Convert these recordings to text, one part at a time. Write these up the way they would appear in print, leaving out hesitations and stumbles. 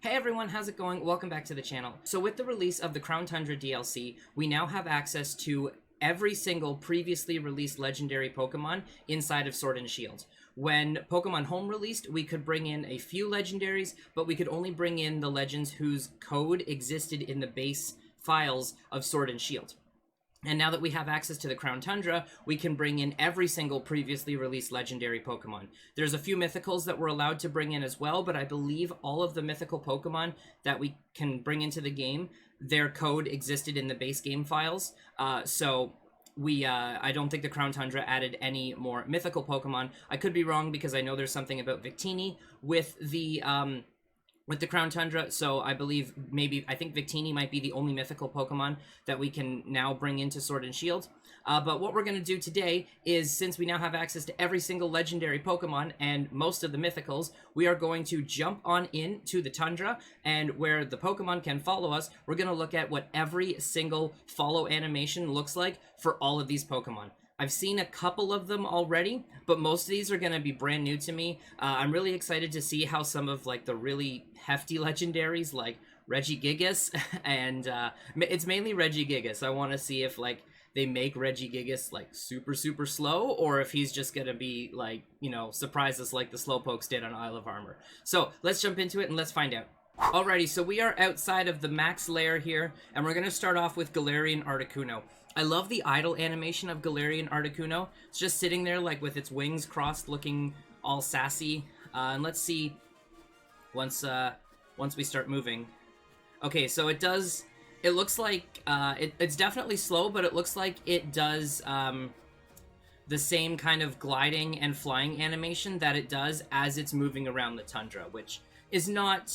Hey everyone, how's it going? Welcome back to the channel. So with the release of the Crown Tundra DLC, we now have access to every single previously released legendary Pokemon inside of Sword and Shield. When Pokemon Home released, we could bring in a few legendaries, but we could only bring in the legends whose code existed in the base files of Sword and Shield. And now that we have access to the Crown Tundra, we can bring in every single previously released legendary Pokemon. There's a few mythicals that we're allowed to bring in as well, but I believe all of the mythical Pokemon that we can bring into the game, their code existed in the base game files. So I don't think the Crown Tundra added any more mythical Pokemon. I could be wrong because I know there's something about Victini with the Crown Tundra, so I think Victini might be the only mythical Pokemon that we can now bring into Sword and Shield. But what we're going to do today is, since we now have access to every single legendary Pokemon and most of the mythicals, we are going to jump on into the Tundra, and where the Pokemon can follow us, we're going to look at what every single follow animation looks like for all of these Pokemon. I've seen a couple of them already, but most of these are going to be brand new to me. I'm really excited to see how some of the really hefty legendaries like Regigigas and it's mainly Regigigas. I want to see if they make Regigigas super slow, or if he's just going to be surprise us like the Slowpokes did on Isle of Armor. So let's jump into it and let's find out. Alrighty, so we are outside of the max lair here, and we're going to start off with Galerian Articuno. I love the idle animation of Galerian Articuno. It's just sitting there with its wings crossed, looking all sassy. And let's see once we start moving. Okay, so it looks like it's definitely slow, but it looks like it does the same kind of gliding and flying animation that it does as it's moving around the tundra, which is not,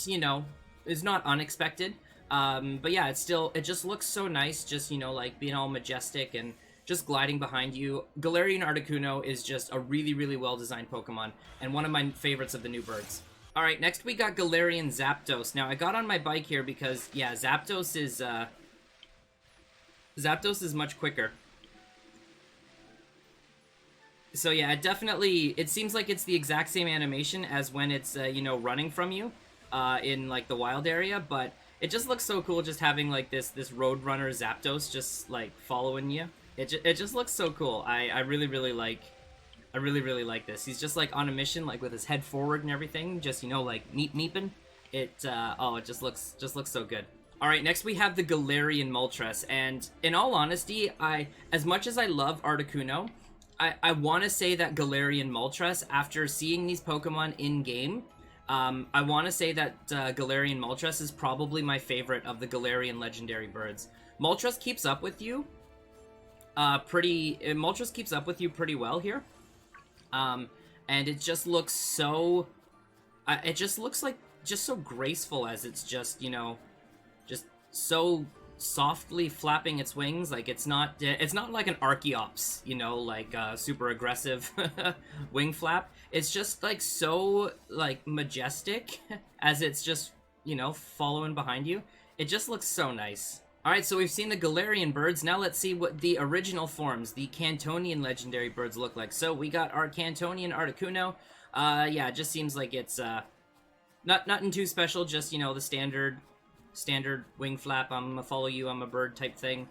is not unexpected. But yeah, it just looks so nice, just, being all majestic and just gliding behind you. Galerian Articuno is just a really well-designed Pokemon, and one of my favorites of the new birds. Alright, next we got Galerion Zapdos. Now, I got on my bike here because, yeah, Zapdos is much quicker. So yeah, it seems like it's the exact same animation as when it's, running from you, in, the wild area, but it just looks so cool just having, this Roadrunner Zapdos just, following you. It just looks so cool. I really like this. He's just, on a mission, with his head forward and everything, just, meeping. It just looks so good. Alright, next we have the Gallerion Moltres, and in all honesty, as much as I love Articuno, I want to say that Galerion Moltres, after seeing these Pokemon in-game, I want to say that Galerion Moltres is probably my favorite of the Galarian legendary birds. Moltres keeps up with you pretty well here. And it just looks so... it just looks just so graceful, as it's just, just so softly flapping its wings. It's not like an Archeops, super aggressive wing flap. It's just so majestic as it's just, following behind you. It just looks so nice. Alright, so we've seen the Galarian birds. Now let's see what the original forms, the Cantonian legendary birds, look like. So we got our Cantonian Articuno. Yeah, it just seems like it's nothing too special, just, the standard wing flap, I'm gonna follow you, I'm a bird type thing.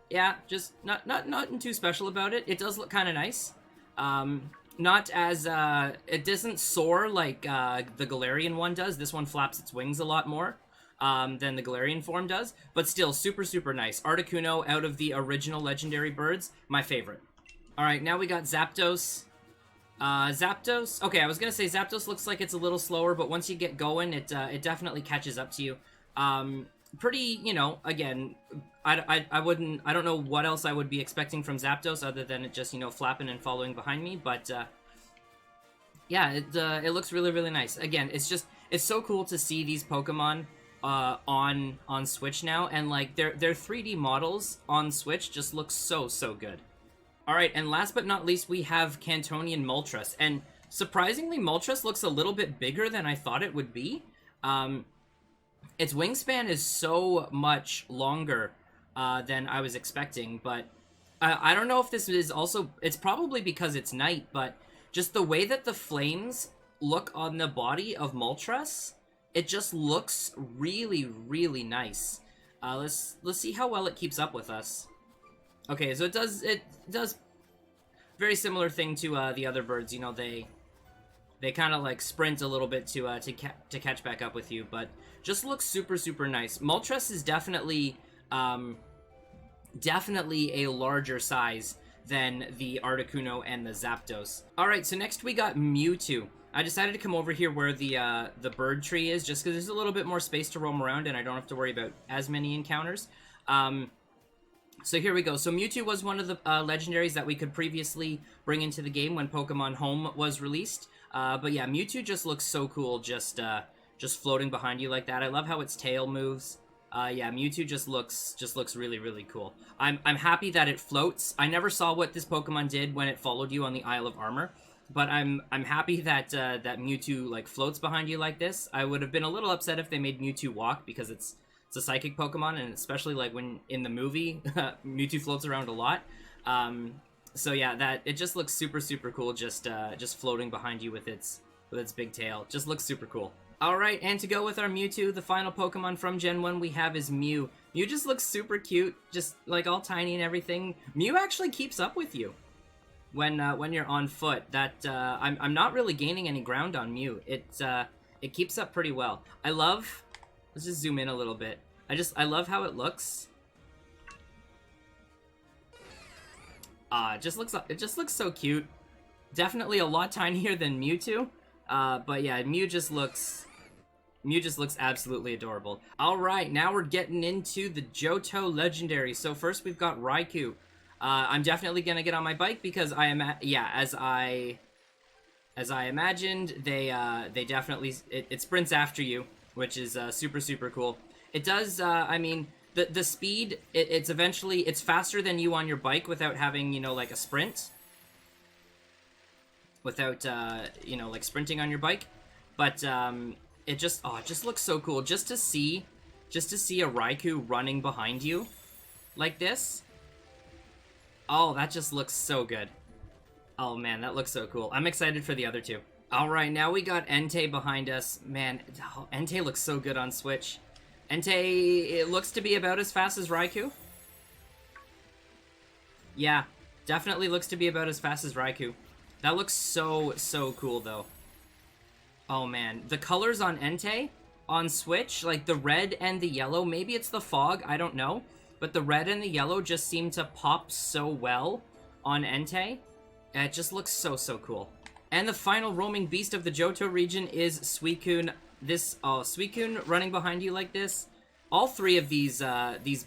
Yeah, just nothing too special about it. It does look kind of nice. Not as, it doesn't soar like the Galarian one does. This one flaps its wings a lot more than the Galarian form does, but still super nice. Articuno, out of the original legendary birds, my favorite. Alright, now we got Zapdos. Zapdos, okay, I was gonna say Zapdos looks like it's a little slower, but once you get going, it definitely catches up to you. Pretty, again, I don't know what else I would be expecting from Zapdos other than it just, flapping and following behind me, but, yeah, it looks really nice. Again, it's so cool to see these Pokemon, on Switch now, and, their 3D models on Switch just look so good. Alright, and last but not least, we have Cantonian Moltres, and surprisingly, Moltres looks a little bit bigger than I thought it would be. Its wingspan is so much longer than I was expecting, but I don't know if this is also... It's probably because it's night, but just the way that the flames look on the body of Moltres, it just looks really, really nice. Let's see how well it keeps up with us. Okay, so it does very similar thing to the other birds. You know, they kind of like sprint a little bit to catch back up with you, but just looks super, super nice. Moltres is definitely a larger size than the Articuno and the Zapdos. Alright, so next we got Mewtwo. I decided to come over here where the bird tree is, just because there's a little bit more space to roam around and I don't have to worry about as many encounters. So here we go. So Mewtwo was one of the legendaries that we could previously bring into the game when Pokemon Home was released. But yeah, Mewtwo just looks so cool, just floating behind you like that. I love how its tail moves. Yeah, Mewtwo just looks really, really cool. I'm happy that it floats. I never saw what this Pokemon did when it followed you on the Isle of Armor, but I'm happy that that Mewtwo like floats behind you like this. I would have been a little upset if they made Mewtwo walk, because it's a psychic Pokemon, and especially like when in the movie Mewtwo floats around a lot. So yeah, that it just looks super, super cool, just floating behind you with its big tail. Just looks super cool. Alright, and to go with our Mewtwo, the final Pokemon from Gen 1 we have is Mew. Mew just looks super cute, just like all tiny and everything. Mew actually keeps up with you when you're on foot. That I'm not really gaining any ground on Mew. It keeps up pretty well. Let's just zoom in a little bit. I love how it looks. It just looks so cute. Definitely a lot tinier than Mewtwo. But yeah, Mew just looks absolutely adorable. Alright, now we're getting into the Johto Legendary. So first we've got Raiku. I'm definitely gonna get on my bike because as I imagined, they definitely, it sprints after you, which is super, super cool. It does, I mean, the speed, it's faster than you on your bike without having, you know, like a sprint. Without, you know, like sprinting on your bike. But, it just looks so cool. Just to see a Raiku running behind you like this. Oh, that just looks so good. Oh man, that looks so cool. I'm excited for the other two. Alright, now we got Entei behind us. Man, Entei looks so good on Switch. Entei, it looks to be about as fast as Raiku. Yeah, definitely looks to be about as fast as Raiku. That looks so, so cool, though. Oh, man. The colors on Entei, on Switch, like the red and the yellow, maybe it's the fog, I don't know. But the red and the yellow just seem to pop so well on Entei. It just looks so, so cool. And the final roaming beast of the Johto region is Suicune. Suicune running behind you like this. All three of these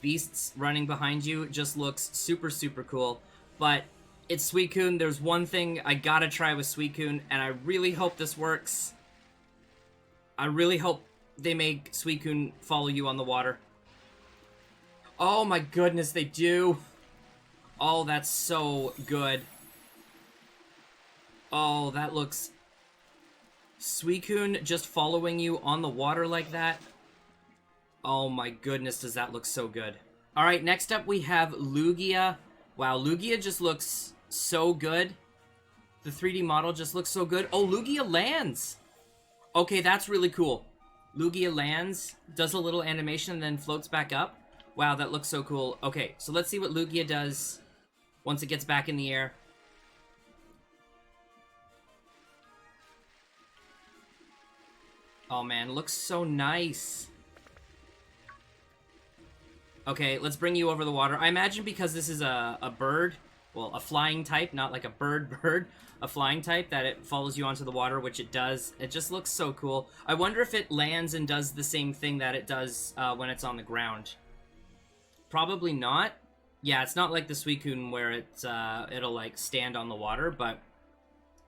beasts running behind you just looks super, super cool. But it's Suicune. There's one thing I gotta try with Suicune, and I really hope this works. I really hope they make Suicune follow you on the water. Oh my goodness, they do. Oh, that's so good. Oh, that looks... Suicune just following you on the water like that. Oh my goodness, does that look so good. Alright, next up we have Lugia. Wow, Lugia just looks so good. The 3D model just looks so good. Oh, Lugia lands! Okay, that's really cool. Lugia lands, does a little animation, and then floats back up. Wow, that looks so cool. Okay, so let's see what Lugia does once it gets back in the air. Oh man, looks so nice. Okay, let's bring you over the water. I imagine because this is a bird, well, a flying type, not like a bird, a flying type, that it follows you onto the water, which it does. It just looks so cool. I wonder if it lands and does the same thing that it does when it's on the ground. Probably not. Yeah, it's not like the Suicune where it'll like stand on the water, but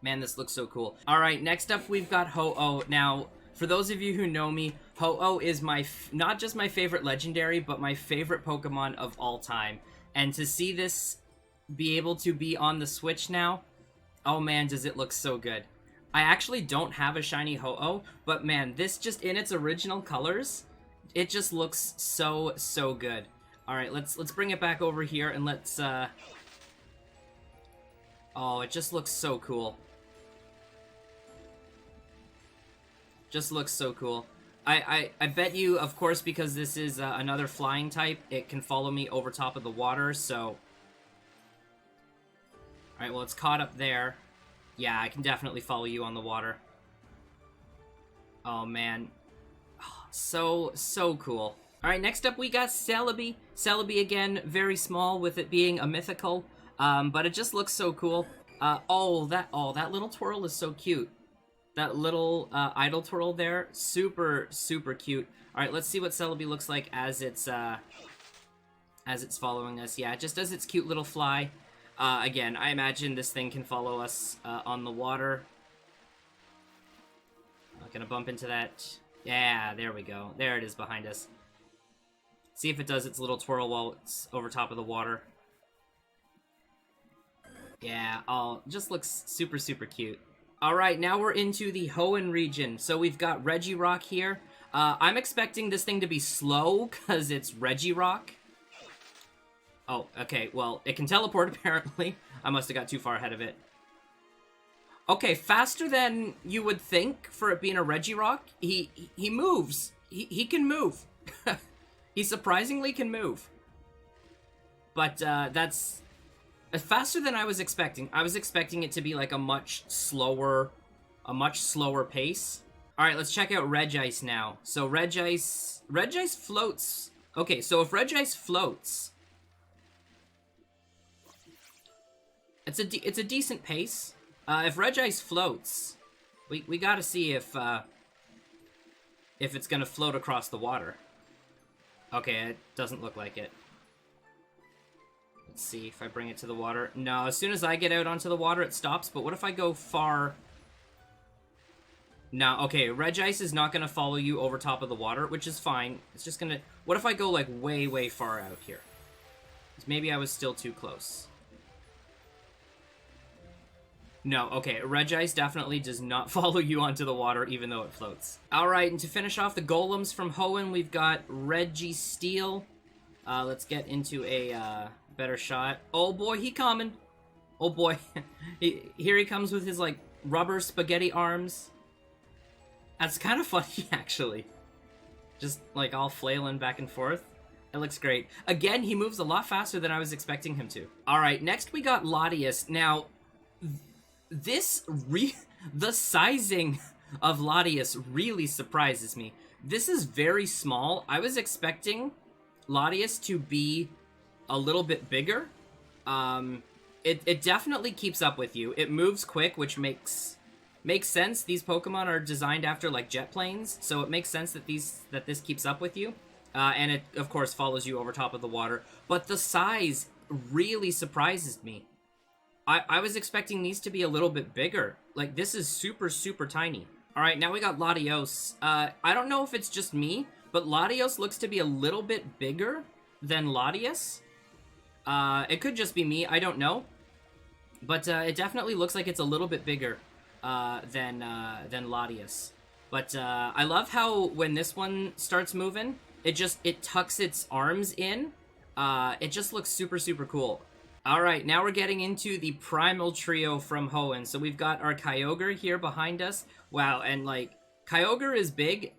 man, this looks so cool. All right, next up we've got Ho-Oh. Now, for those of you who know me, Ho-Oh is not just my favorite legendary, but my favorite Pokemon of all time. And to see this be able to be on the Switch now, oh man, does it look so good. I actually don't have a shiny Ho-Oh, but man, this just in its original colors, it just looks so, so good. Alright, let's bring it back over here and let's, oh, it just looks so cool. Just looks so cool. I bet you, of course, because this is another flying type, it can follow me over top of the water, so... Alright, well, it's caught up there. Yeah, I can definitely follow you on the water. Oh, man. Oh, so cool. Alright, next up we got Celebi. Celebi, again, very small with it being a mythical, but it just looks so cool. That little twirl is so cute. That little idle twirl there, super cute. Alright, let's see what Celebi looks like as it's following us. Yeah, it just does its cute little fly. Again, I imagine this thing can follow us on the water. Not gonna bump into that. Yeah, there we go. There it is behind us. See if it does its little twirl while it's over top of the water. Yeah, just looks super cute. Alright, now we're into the Hoenn region. So we've got Reggie Rock here. I'm expecting this thing to be slow, because it's Reggie Rock. Oh, okay, well, it can teleport, apparently. I must have got too far ahead of it. Okay, faster than you would think for it being a Reggie Rock. He moves. He can move. He surprisingly can move. But, that's... faster than I was expecting. I was expecting it to be like a much slower pace. Alright, let's check out Regice now. So Regice floats. Okay, so if Regice floats, it's a decent pace. If Regice floats, we gotta see if it's gonna float across the water. Okay, it doesn't look like it. Let's see if I bring it to the water. No, as soon as I get out onto the water, it stops. But what if I go far? No, okay, Regice is not gonna follow you over top of the water, which is fine. It's just gonna... What if I go, like, way far out here? Maybe I was still too close. No, okay, Regice definitely does not follow you onto the water, even though it floats. Alright, and to finish off the golems from Hoenn, we've got Reggie Steele. Let's get into a, better shot. Oh boy, he coming. Oh boy. Here he comes with his, like, rubber spaghetti arms. That's kind of funny, actually. Just, like, all flailing back and forth. It looks great. Again, he moves a lot faster than I was expecting him to. Alright, next we got Lotius. Now, the sizing of Lotius really surprises me. This is very small. I was expecting Lotius to be a little bit bigger. It definitely keeps up with you. It moves quick, which makes sense. These Pokemon are designed after, like, jet planes, so it makes sense that this keeps up with you. And it, of course, follows you over top of the water. But the size really surprises me. I was expecting these to be a little bit bigger. Like, this is super tiny. Alright, now we got Latios. I don't know if it's just me, but Latios looks to be a little bit bigger than Lotius. It could just be me, I don't know. But it definitely looks like it's a little bit bigger than Lotius. But I love how when this one starts moving, it tucks its arms in. It just looks super cool. Alright, now we're getting into the Primal Trio from Hoenn. So we've got our Kyogre here behind us. Wow, and like, Kyogre is big.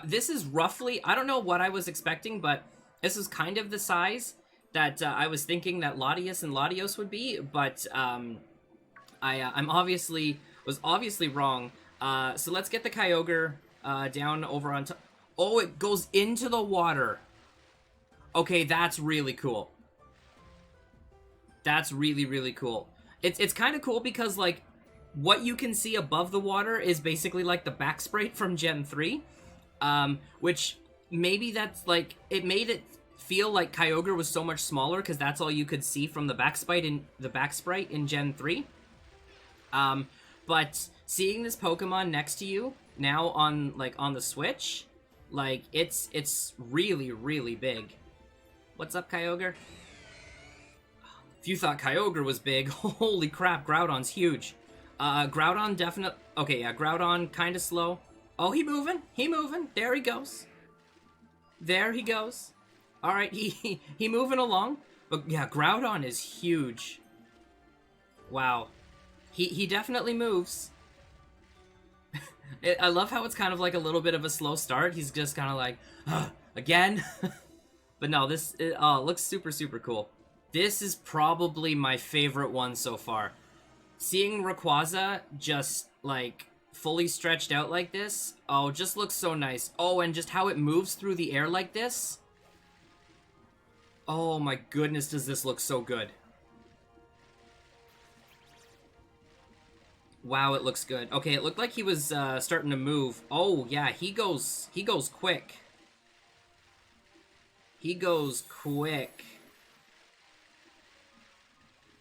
This is roughly, I don't know what I was expecting, but this is kind of the size that I was thinking that Lotius and Latios would be, but I'm obviously wrong. So let's get the Kyogre down over on top. Oh, it goes into the water. Okay, that's really cool. That's really cool. It's kind of cool because, like, what you can see above the water is basically like the back sprite from Gen 3. Which maybe that's, like, it made it feel like Kyogre was so much smaller because that's all you could see from the back sprite in Gen 3. But seeing this Pokemon next to you now on the Switch, like, it's really big. What's up, Kyogre? If you thought Kyogre was big, holy crap, Groudon's huge. Groudon definitely... Okay, yeah, Groudon kind of slow. Oh, he moving. There he goes. Alright, he moving along. But yeah, Groudon is huge. Wow. He definitely moves. I love how it's kind of like a little bit of a slow start. He's just kind of like, again? But no, this it looks super, super cool. This is probably my favorite one so far. Seeing Rayquaza just, like, fully stretched out like this, just looks so nice. Oh, and just how it moves through the air like this. Oh my goodness, does this look so good. Wow, it looks good. Okay, it looked like he was starting to move. Oh, yeah, he goes quick. He goes quick.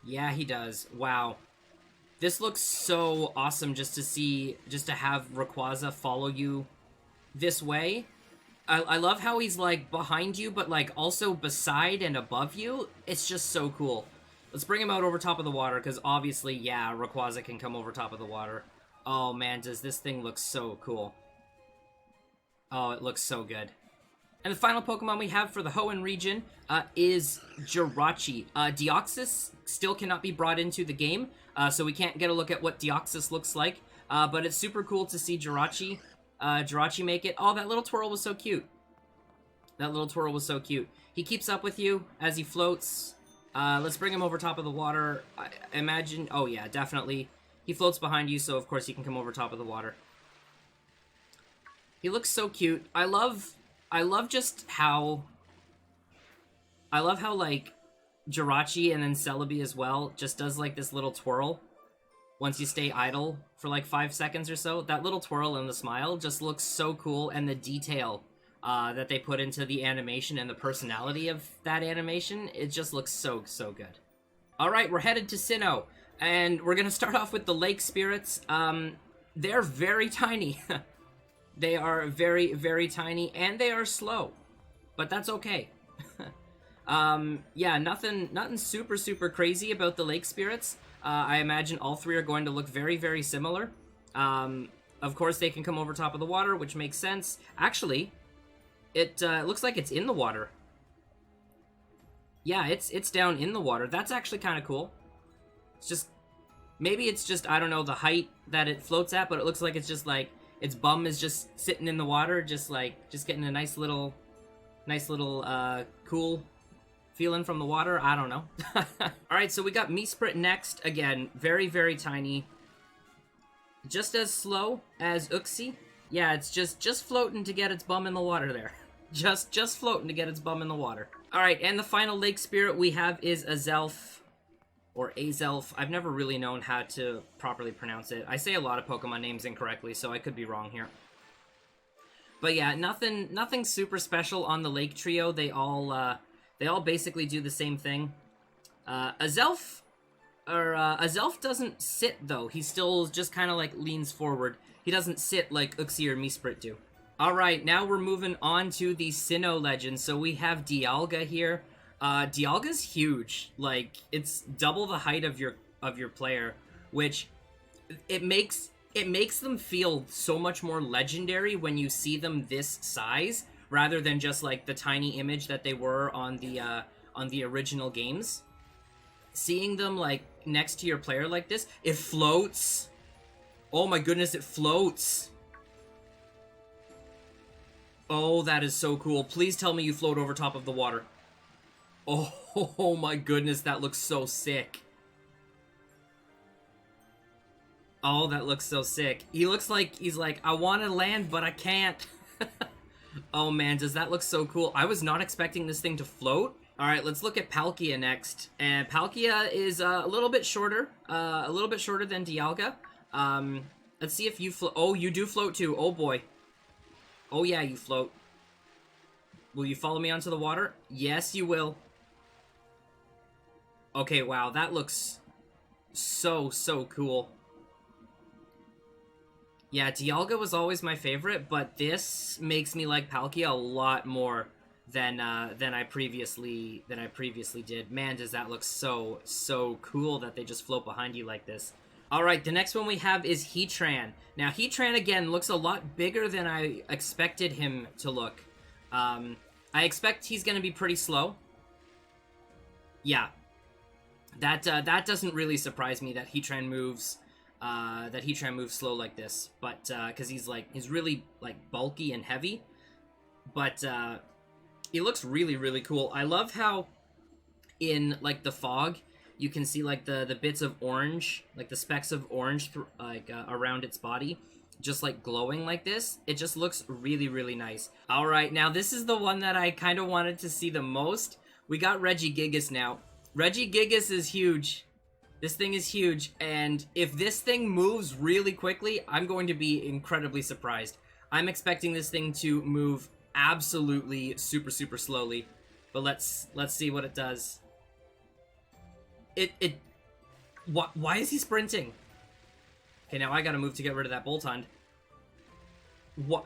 Yeah, he does. Wow. This looks so awesome just to have Rayquaza follow you this way. I love how he's, like, behind you, but, like, also beside and above you. It's just so cool. Let's bring him out over top of the water, because obviously, yeah, Rayquaza can come over top of the water. Oh, man, does this thing look so cool. Oh, it looks so good. And the final Pokemon we have for the Hoenn region is Jirachi. Deoxys still cannot be brought into the game, so we can't get a look at what Deoxys looks like. But it's super cool to see Jirachi make it. Oh, that little twirl was so cute. That little twirl was so cute. He keeps up with you as he floats. Let's bring him over top of the water. I imagine... Oh, yeah, definitely. He floats behind you, so of course he can come over top of the water. He looks so cute. I love just how... I love how, like, Jirachi and then Celebi as well just does, like, this little twirl once you stay idle for, like, 5 seconds or so. That little twirl and the smile just looks so cool, and the detail that they put into the animation and the personality of that animation, it just looks so, so good. Alright, we're headed to Sinnoh, and we're gonna start off with the lake spirits. They're very tiny. They are very, very tiny, and they are slow. But that's okay. Yeah, nothing super, super crazy about the lake spirits. I imagine all three are going to look very, very similar. Of course, they can come over top of the water, which makes sense. Actually, it looks like it's in the water. Yeah, it's down in the water. That's actually kind of cool. It's just... Maybe it's just, I don't know, the height that it floats at, but it looks like it's just like... Its bum is just sitting in the water, just getting a nice little, cool feeling from the water. I don't know. Alright, so we got Mesprit next. Again, very, very tiny. Just as slow as Uxie. Yeah, it's just floating to get its bum in the water there. Just floating to get its bum in the water. Alright, and the final lake spirit we have is Azelf. Or Azelf. I've never really known how to properly pronounce it. I say a lot of Pokemon names incorrectly, so I could be wrong here. But yeah, nothing super special on the Lake Trio. They all basically do the same thing. Azelf doesn't sit though. He still just kind of like leans forward. He doesn't sit like Uxie or Mesprit do. All right, now we're moving on to the Sinnoh legends. So we have Dialga here. Dialga's huge. Like, it's double the height of your player, which it makes them feel so much more legendary when you see them this size, rather than just like the tiny image that they were on the original games. Seeing them like next to your player like this, it floats. Oh my goodness, it floats. Oh, that is so cool. Please tell me you float over top of the water. Oh my goodness, that looks so sick. Oh, that looks so sick. He looks like he's like, I want to land, but I can't. Oh man, does that look so cool. I was not expecting this thing to float. Alright, let's look at Palkia next. And Palkia is a little bit shorter than Dialga. Let's see if you float. Oh, you do float too. Oh boy. Oh yeah, you float. Will you follow me onto the water? Yes, you will. Okay, wow, that looks so cool. Yeah, Dialga was always my favorite, but this makes me like Palkia a lot more than I previously did. Man, does that look so cool that they just float behind you like this. Alright, the next one we have is Heatran. Now, Heatran, again, looks a lot bigger than I expected him to look. I expect he's going to be pretty slow. Yeah. That doesn't really surprise me that Heatran moves that Heatran moves slow like this, but because he's really like bulky and heavy, but he looks really, really cool. I love how in like the fog you can see like the bits of orange, like the specks of orange around its body, just like glowing like this. It just looks really, really nice. All right, now this is the one that I kind of wanted to see the most. We got Reggie Gigas now. Reggie Gigas is huge. This thing is huge, and if this thing moves really quickly, I'm going to be incredibly surprised. I'm expecting this thing to move absolutely super, super slowly, but let's see what it does. Why is he sprinting? Okay, now I gotta move to get rid of that Boltund. What?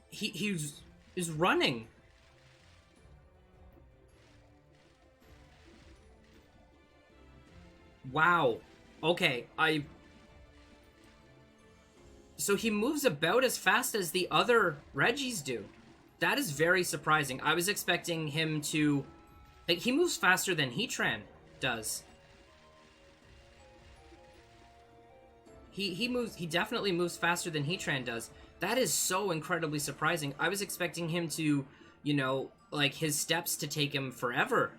He's running. Wow. Okay, so he moves about as fast as the other Reggies do. That is very surprising. I was expecting him to... Like, he moves faster than Heatran does. He definitely moves faster than Heatran does. That is so incredibly surprising. I was expecting him to, you know, like, his steps to take him forever.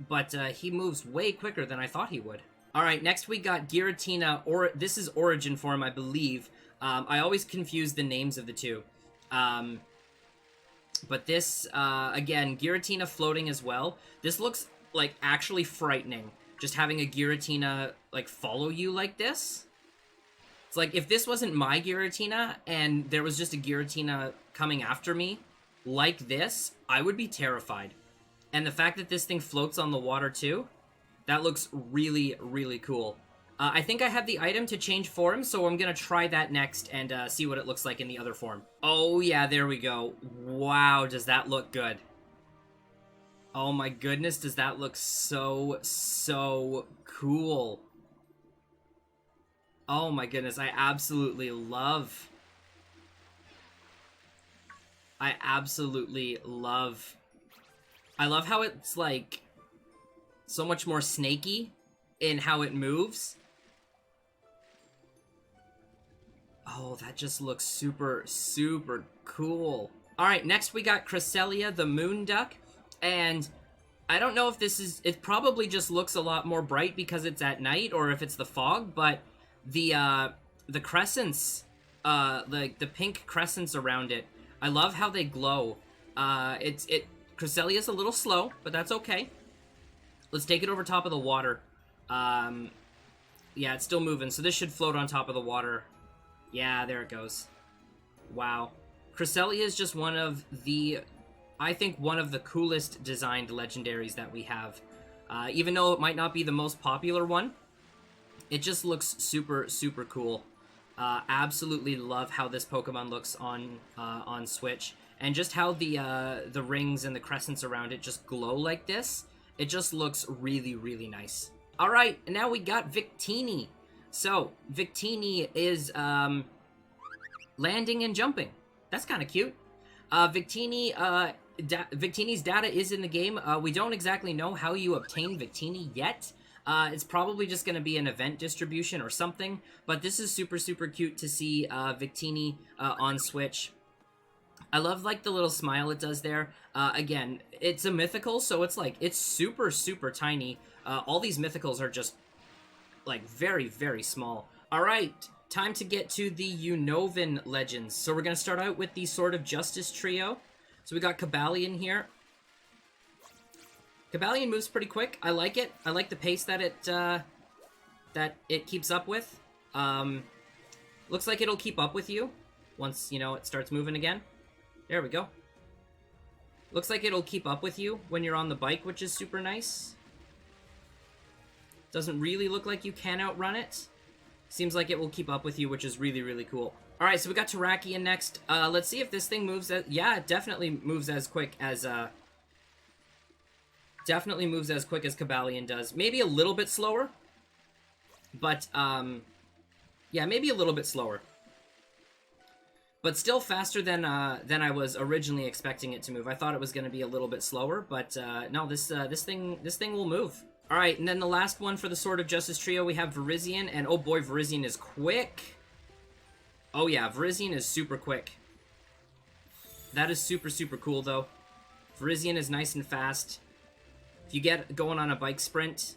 But he moves way quicker than I thought he would. Alright, next we got Giratina, or this is Origin form, I believe. I always confuse the names of the two. But this, again, Giratina floating as well. This looks, like, actually frightening. Just having a Giratina, like, follow you like this. It's like, if this wasn't my Giratina, and there was just a Giratina coming after me, like this, I would be terrified. And the fact that this thing floats on the water, too, that looks really, really cool. I think I have the item to change form, so I'm gonna try that next and see what it looks like in the other form. Oh yeah, there we go. Wow, does that look good. Oh my goodness, does that look so, so cool. Oh my goodness, I absolutely love... I love how it's like so much more snaky in how it moves. Oh, that just looks super, super cool. Alright, next we got Cresselia, the moon duck. And I don't know if this is... It probably just looks a lot more bright because it's at night, or if it's the fog, but the crescents, the pink crescents around it, I love how they glow. Cresselia's a little slow, but that's okay. Let's take it over top of the water. Yeah, it's still moving, so this should float on top of the water. Yeah, there it goes. Wow. Cresselia is just one of the... I think one of the coolest designed legendaries that we have. Even though it might not be the most popular one, it just looks super, super cool. Absolutely love how this Pokemon looks on Switch. And just how the rings and the crescents around it just glow like this. It just looks really, really nice. Alright, now we got Victini. So, Victini is landing and jumping. That's kind of cute. Victini's data is in the game. We don't exactly know how you obtain Victini yet. It's probably just going to be an event distribution or something. But this is super, super cute to see Victini on Switch. I love, like, the little smile it does there. Again, it's a mythical, so it's, like, it's super, super tiny. All these mythicals are just, like, very, very small. Alright, time to get to the Unnovan legends. So we're going to start out with the Sword of Justice trio. So we got Cobalion here. Cobalion moves pretty quick. I like it. I like the pace that it keeps up with. Looks like it'll keep up with you once, you know, it starts moving again. There we go. Looks like it'll keep up with you when you're on the bike, which is super nice. Doesn't really look like you can outrun it. Seems like it will keep up with you, which is really, really cool. Alright, so we got Terrakion next. Let's see if this thing moves as... Yeah, it definitely moves as quick as... Definitely moves as quick as Cobalion does. Maybe a little bit slower. But, yeah, maybe a little bit slower. But still faster than I was originally expecting it to move. I thought it was going to be a little bit slower, but no, this thing will move. Alright, and then the last one for the Sword of Justice trio, we have Virizion, and oh boy, Virizion is quick. Oh yeah, Virizion is super quick. That is super, super cool, though. Virizion is nice and fast. If you get going on a bike sprint,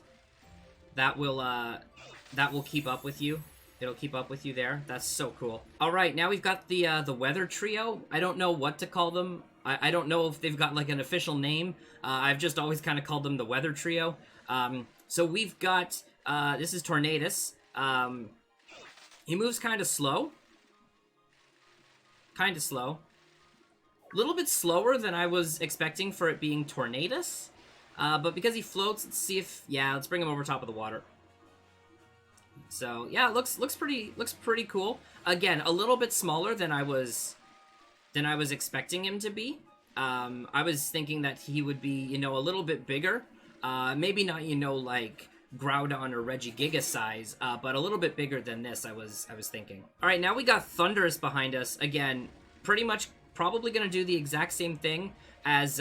that will keep up with you. It'll keep up with you there. That's so cool. Alright, now we've got the Weather Trio. I don't know what to call them. I don't know if they've got, like, an official name. I've just always kind of called them the Weather Trio. So we've got, this is Tornadus. He moves kind of slow. Kind of slow. A little bit slower than I was expecting for it being Tornadus. But because he floats, let's see if... Yeah, let's bring him over top of the water. So, yeah, it looks pretty cool. Again, a little bit smaller than I was expecting him to be. I was thinking that he would be, you know, a little bit bigger. Maybe not, you know, like Groudon or Regigiga size, but a little bit bigger than this, I was thinking. All right, now we got Thunderous behind us. Again, pretty much probably going to do the exact same thing as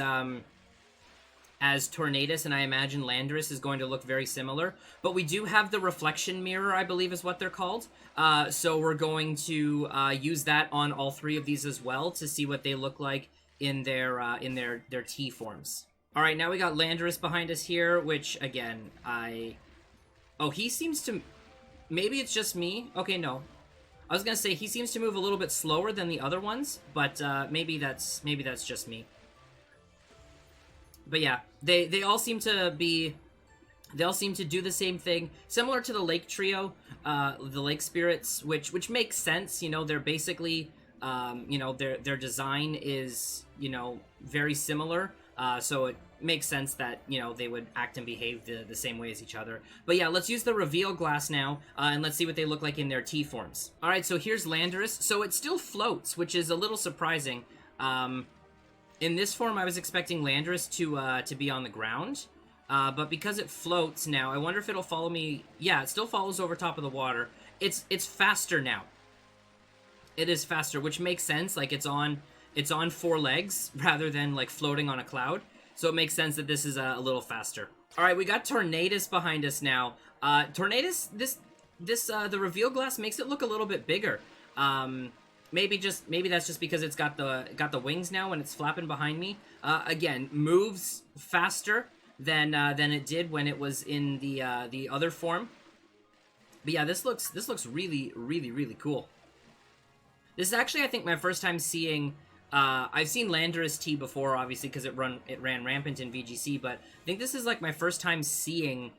Tornadus, and I imagine Landorus is going to look very similar. But we do have the Reflection Mirror, I believe is what they're called. So we're going to use that on all three of these as well to see what they look like in their T forms. All right, now we got Landorus behind us here, which, again, Oh, he seems to... Maybe it's just me? Okay, no. I was gonna say, he seems to move a little bit slower than the other ones, but maybe that's just me. But yeah, they all seem to be... They all seem to do the same thing, similar to the Lake Trio, the Lake Spirits, which makes sense. You know, they're basically, you know, their design is, you know, very similar. So it makes sense that, you know, they would act and behave the same way as each other. But yeah, let's use the reveal glass now, and let's see what they look like in their T forms. All right, so here's Landorus. So it still floats, which is a little surprising. In this form, I was expecting Landorus to be on the ground. But because it floats now, I wonder if it'll follow me. Yeah, it still follows over top of the water. It's faster now. It is faster, which makes sense. Like, it's on four legs rather than like floating on a cloud. So it makes sense that this is a little faster. All right, we got Tornadus behind us now. Tornadus, the reveal glass makes it look a little bit bigger. Maybe that's just because it's got the wings now and it's flapping behind me. Again, moves faster than it did when it was in the other form. But yeah, this looks really, really, really cool. This is actually, I think, my first time seeing... I've seen Landorus T before, obviously, because it ran rampant in VGC, but I think this is, like, my first time seeing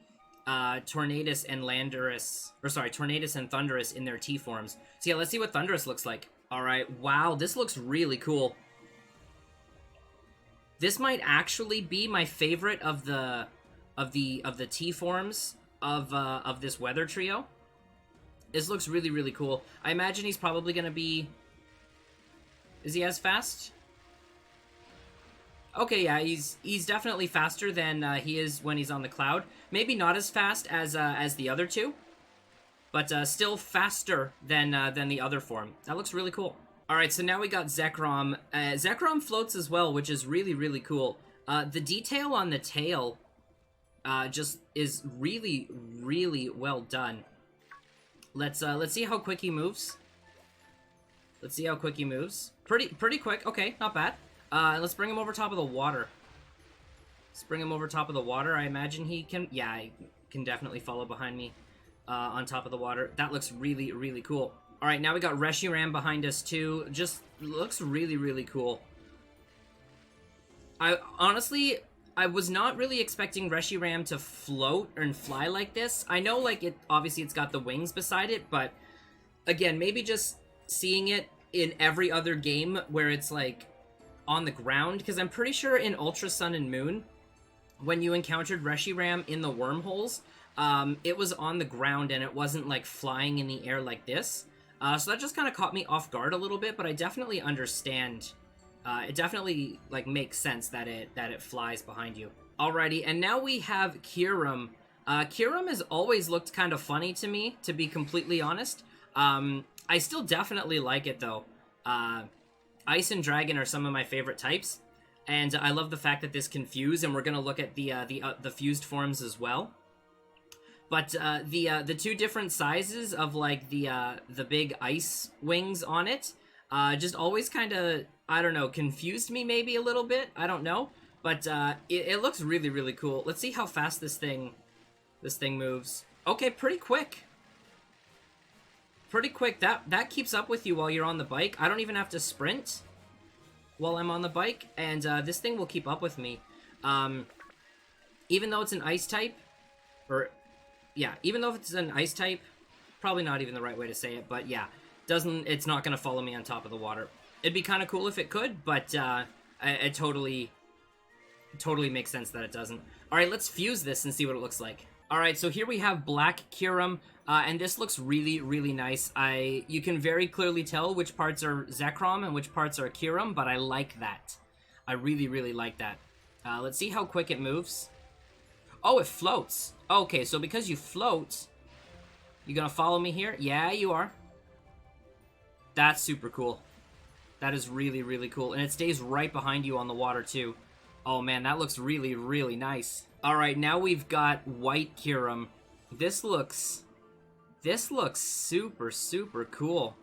Tornadus and Tornadus and Thunderous in their T forms. So yeah, let's see what Thunderous looks like. Alright, wow, this looks really cool. This might actually be my favorite of the T forms of this Weather Trio. This looks really, really cool. I imagine he's probably going to be... Is he as fast? Okay, yeah, he's definitely faster than he is when he's on the cloud. Maybe not as fast as the other two, but still faster than the other form. That looks really cool. All right, so now we got Zekrom. Zekrom floats as well, which is really, really cool. The detail on the tail just is really, really well done. Let's see how quick he moves. Let's see how quick he moves. Pretty quick. Okay, not bad. Let's bring him over top of the water. Let's bring him over top of the water. I imagine he can... Yeah, he can definitely follow behind me on top of the water. That looks really, really cool. All right, now we got Reshiram behind us, too. Just looks really, really cool. Honestly, I was not really expecting Reshiram to float and fly like this. I know, like, obviously it's got the wings beside it, but again, maybe just seeing it in every other game where it's, like, on the ground, because I'm pretty sure in Ultra Sun and Moon, when you encountered Reshiram in the wormholes, it was on the ground and it wasn't, like, flying in the air like this. So that just kind of caught me off guard a little bit, but I definitely understand. It definitely, like, makes sense that it flies behind you. Alrighty, and now we have Kirum. Kirum has always looked kind of funny to me, to be completely honest. I still definitely like it, though. Ice and Dragon are some of my favorite types, and I love the fact that this can fuse, and we're going to look at the fused forms as well. But the two different sizes of like the big ice wings on it, just always kind of, I don't know, confused me maybe a little bit. I don't know, but it looks really, really cool. Let's see how fast this thing moves. Okay, pretty quick. Pretty quick. That keeps up with you while you're on the bike. I don't even have to sprint while I'm on the bike, and this thing will keep up with me. Even though it's an ice type, or yeah, even though it's an ice type, probably not even the right way to say it, but yeah, it's not gonna follow me on top of the water. It'd be kind of cool if it could, but it totally makes sense that it doesn't. All right, let's fuse this and see what it looks like. All right, so here we have Black Kirum, and this looks really, really nice. You can very clearly tell which parts are Zekrom and which parts are Kirum, but I like that. I really, really like that. Let's see how quick it moves. Oh, it floats. Okay, so because you float, you gonna follow me here? Yeah, you are. That's super cool. That is really, really cool. And it stays right behind you on the water, too. Oh, man, that looks really, really nice. All right, now we've got White Kirum. This looks super, super cool.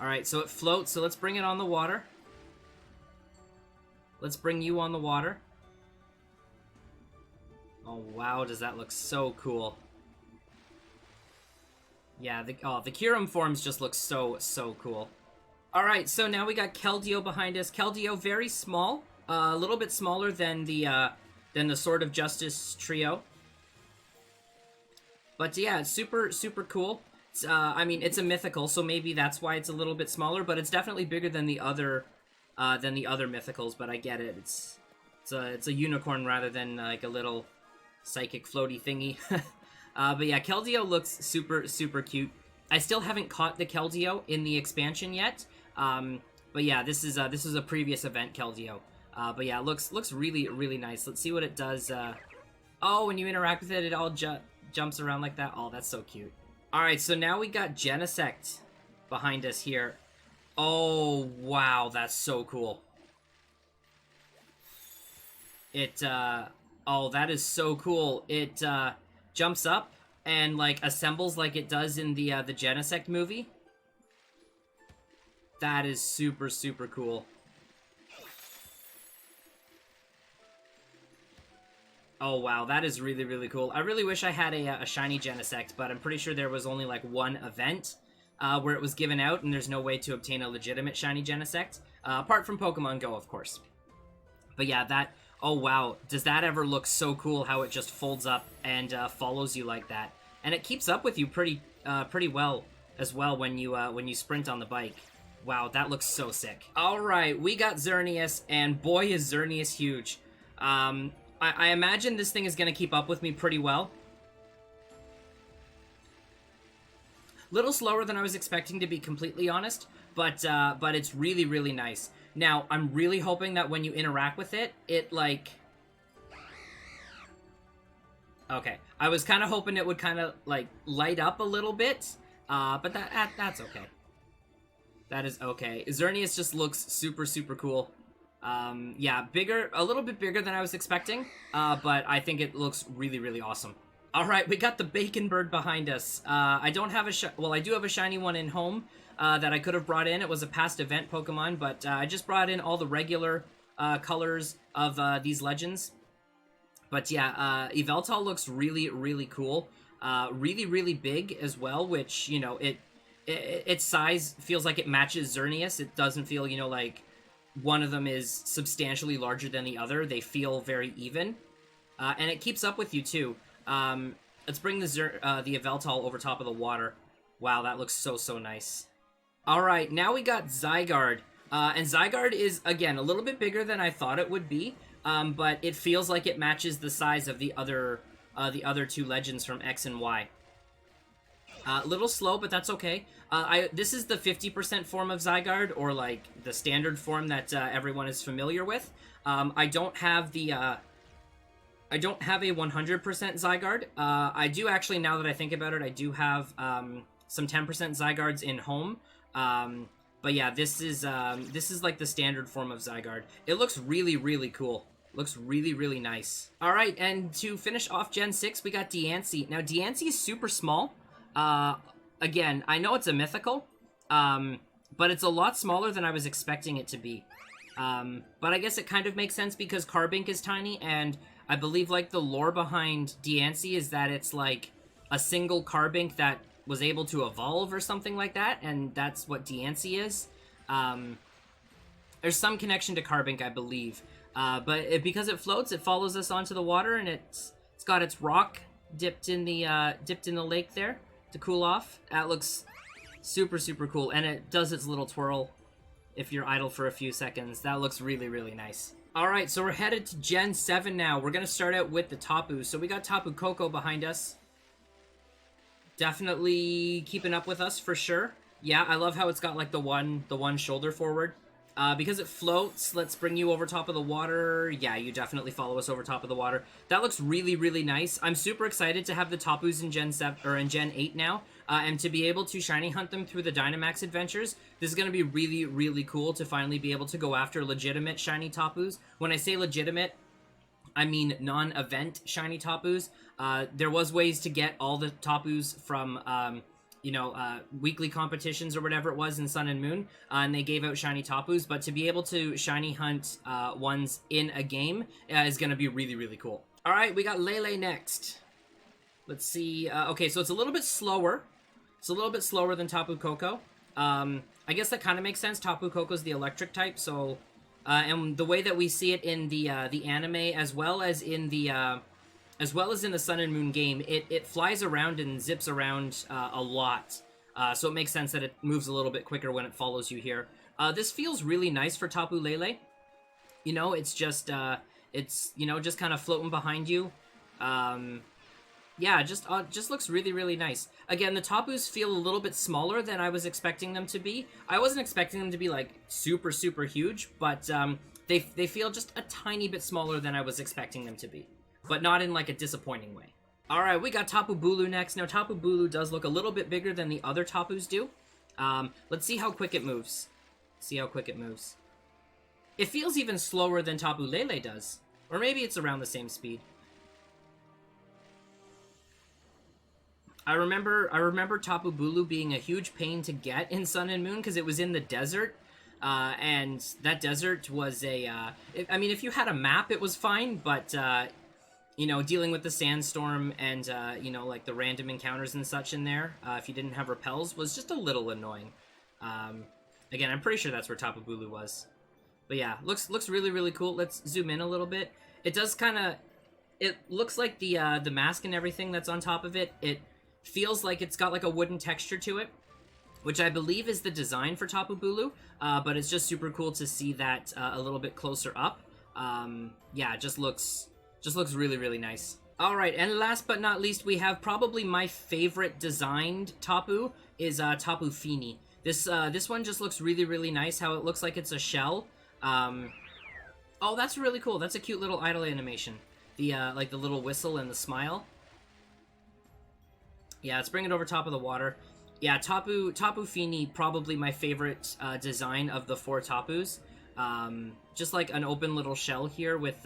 All right, so it floats, so let's bring it on the water. Let's bring you on the water. Oh, wow, does that look so cool. Yeah, the Kirum forms just look so, so cool. Alright, so now we got Keldeo behind us. Keldeo, very small. A little bit smaller than the Sword of Justice trio. But yeah, it's super, super cool. It's, I mean, it's a mythical, so maybe that's why it's a little bit smaller, but it's definitely bigger than the other mythicals, but I get it. It's a unicorn rather than like a little psychic floaty thingy. But yeah, Keldeo looks super, super cute. I still haven't caught the Keldeo in the expansion yet. But yeah, this is a previous event Keldeo. But yeah, it looks really, really nice. Let's see what it does. Oh, when you interact with it, it all jumps around like that. Oh, that's so cute. All right, so now we got Genesect behind us here. Oh, wow, that's so cool. Oh, that is so cool. It, jumps up and, like, assembles like it does in the Genesect movie. That is super, super cool. Oh, wow, that is really, really cool. I really wish I had a shiny Genesect, but I'm pretty sure there was only, like, one event where it was given out, and there's no way to obtain a legitimate shiny Genesect. Apart from Pokemon Go, of course. But yeah, that... Oh, wow. Does that ever look so cool how it just folds up and follows you like that? And it keeps up with you pretty well as well when you sprint on the bike. Wow, that looks so sick. All right, we got Xerneas, and boy is Xerneas huge. I imagine this thing is going to keep up with me pretty well. Little slower than I was expecting, to be completely honest, but it's really, really nice. Now, I'm really hoping that when you interact with it, like... Okay, I was kind of hoping it would kind of, like, light up a little bit, but that's okay. That is okay. Xerneas just looks super, super cool. Yeah, a little bit bigger than I was expecting, but I think it looks really, really awesome. Alright, we got the Bacon Bird behind us. I don't have I do have a shiny one in home that I could have brought in. It was a past event Pokemon, but I just brought in all the regular colors of these legends. But yeah, Yveltal looks really, really cool. Really, really big as well, which, you know, its size feels like it matches Xerneas. It doesn't feel, you know, like one of them is substantially larger than the other. They feel very even. And it keeps up with you, too. Let's bring the Yveltal over top of the water. Wow, that looks so, so nice. Alright, now we got Zygarde. And Zygarde is, again, a little bit bigger than I thought it would be. But it feels like it matches the size of the other two legends from X and Y. A little slow, but that's okay. This is the 50% form of Zygarde, or like the standard form that everyone is familiar with. I don't have a 100% Zygarde. I do actually, now that I think about it, I do have some 10% Zygardes in home. But yeah, this is like the standard form of Zygarde. It looks really, really cool. Looks really, really nice. All right, and to finish off Gen 6, we got Diancie. Now, Diancie is super small. Again, I know it's a mythical, but it's a lot smaller than I was expecting it to be. But I guess it kind of makes sense because Carbink is tiny, and I believe, like, the lore behind Diancie is that it's, like, a single Carbink that was able to evolve or something like that, and that's what Diancie is. There's some connection to Carbink, I believe. But because it floats, it follows us onto the water, and it's got its rock dipped in the lake there to cool off. That looks super, super cool, and it does its little twirl if you're idle for a few seconds. That looks really, really nice. Alright, so we're headed to Gen 7 now. We're going to start out with the Tapu. So we got Tapu Koko behind us. Definitely keeping up with us for sure. Yeah, I love how it's got like the one shoulder forward. Because it floats, let's bring you over top of the water. Yeah, you definitely follow us over top of the water. That looks really, really nice. I'm super excited to have the Tapus in Gen 7 or in Gen 8 now, and to be able to shiny hunt them through the Dynamax adventures. This is going to be really, really cool to finally be able to go after legitimate shiny Tapus. When I say legitimate, I mean non-event shiny Tapus. There was ways to get all the Tapus from weekly competitions or whatever it was in Sun and Moon, and they gave out shiny Tapus, but to be able to shiny hunt ones in a game is going to be really, really cool. All right, we got Lele next. Let's see. Okay, so it's a little bit slower. It's a little bit slower than Tapu Koko. I guess that kind of makes sense. Tapu Koko is the electric type, so and the way that we see it in the anime, as well as in the Sun and Moon game, it flies around and zips around a lot. So it makes sense that it moves a little bit quicker when it follows you here. This feels really nice for Tapu Lele. You know, it's just kind of floating behind you. Yeah, just looks really, really nice. Again, the Tapus feel a little bit smaller than I was expecting them to be. I wasn't expecting them to be, like, super, super huge, but they feel just a tiny bit smaller than I was expecting them to be. But not in, like, a disappointing way. Alright, we got Tapu Bulu next. Now, Tapu Bulu does look a little bit bigger than the other Tapus do. Let's see how quick it moves. See how quick it moves. It feels even slower than Tapu Lele does. Or maybe it's around the same speed. I remember Tapu Bulu being a huge pain to get in Sun and Moon because it was in the desert. And that desert was I mean, if you had a map, it was fine, but... dealing with the sandstorm and, like the random encounters and such in there, if you didn't have repels, was just a little annoying. Again, I'm pretty sure that's where Tapu Bulu was. But yeah, looks really, really cool. Let's zoom in a little bit. It does kind of... It looks like the mask and everything that's on top of it. It feels like it's got like a wooden texture to it, which I believe is the design for Tapu Bulu, but it's just super cool to see that a little bit closer up. Yeah, it just looks really, really nice. Alright, and last but not least, we have probably my favorite designed Tapu, is Tapu Fini. This one just looks really, really nice, how it looks like it's a shell. Oh, that's really cool. That's a cute little idle animation. The, like the little whistle and the smile. Yeah, let's bring it over top of the water. Yeah, Tapu Fini, probably my favorite design of the four Tapus. Just like an open little shell here with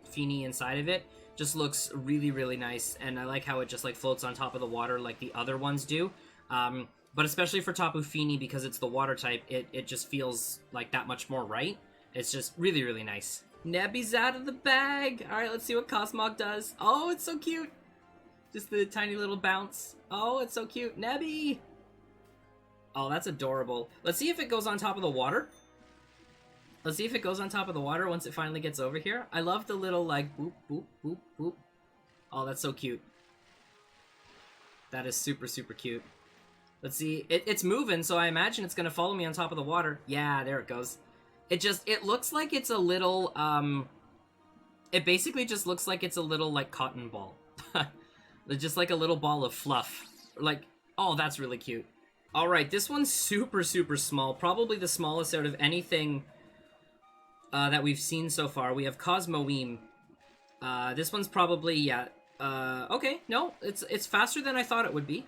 Fini inside of it. Just looks really, really nice, and I like how it just like floats on top of the water like the other ones do. But especially for Tapu Fini, because it's the water type, it just feels like that much more right. It's just really, really nice. Nebby's out of the bag! Alright, let's see what Cosmog does. Oh, it's so cute! Just the tiny little bounce. Oh, it's so cute. Nebby! Oh, that's adorable. Let's see if it goes on top of the water. Let's see if it goes on top of the water once it finally gets over here. I love the little, like, boop, boop, boop, boop. Oh, that's so cute. That is super, super cute. Let's see. It's moving, so I imagine it's going to follow me on top of the water. Yeah, there it goes. It looks like it's a little, it basically just looks like it's a little, like, cotton ball. Just like a little ball of fluff. Like, oh, that's really cute. Alright, this one's super, super small. Probably the smallest out of anything that we've seen so far. We have Cosmoem. This one's probably, yeah. Okay, no, it's faster than I thought it would be.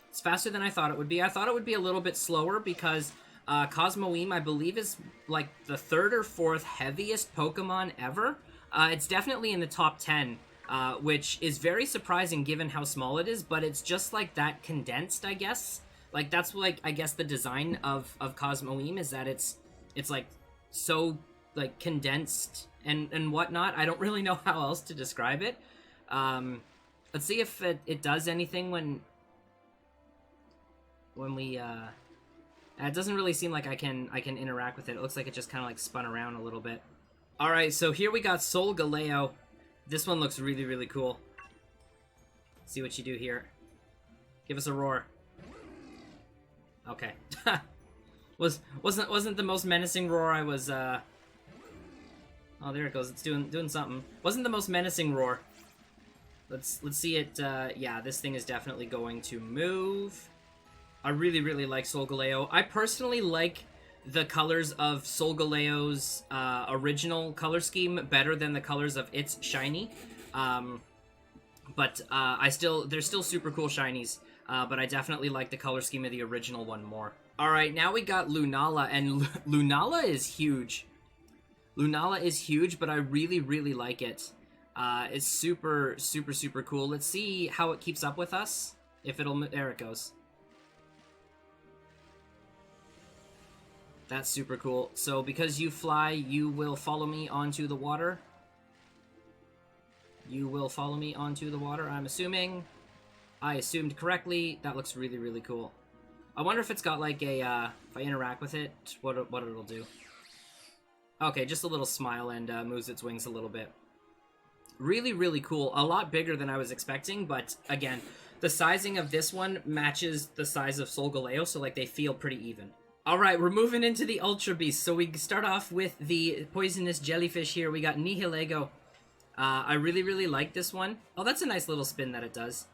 It's faster than I thought it would be. I thought it would be a little bit slower because Cosmoem, I believe, is like the 3rd or 4th heaviest Pokemon ever. It's definitely in the top 10, which is very surprising given how small it is, but it's just like that condensed, I guess. Like, that's like, I guess the design of Cosmoem is that it's like so like condensed and whatnot. I don't really know how else to describe it. Let's see if it does anything when we it doesn't really seem like I can interact with it. It looks like it just kind of like spun around a little bit. All right, so here we got Solgaleo. This one looks really, really cool. Let's see what you do here. Give us a roar. Okay. wasn't the most menacing roar I was oh, there it goes. It's doing something. Wasn't the most menacing roar. Let's see it. Yeah, this thing is definitely going to move. I really, really like Solgaleo. I personally like the colors of Solgaleo's original color scheme better than the colors of its shiny. But they're still super cool shinies. But I definitely like the color scheme of the original one more. Alright, now we got Lunala, and Lunala is huge. Lunala is huge, but I really, really like it. It's super, super, super cool. Let's see how it keeps up with us. If it'll... There it goes. That's super cool. So, because you fly, you will follow me onto the water. You will follow me onto the water, I'm assuming. I assumed correctly. That looks really, really cool. I wonder if it's got, like, a, if I interact with it, what it'll do. Okay, just a little smile and moves its wings a little bit. Really, really cool. A lot bigger than I was expecting, but, again, the sizing of this one matches the size of Solgaleo, so, like, they feel pretty even. Alright, we're moving into the Ultra Beast. So we start off with the poisonous jellyfish here. We got Nihilego. I really, really like this one. Oh, that's a nice little spin that it does.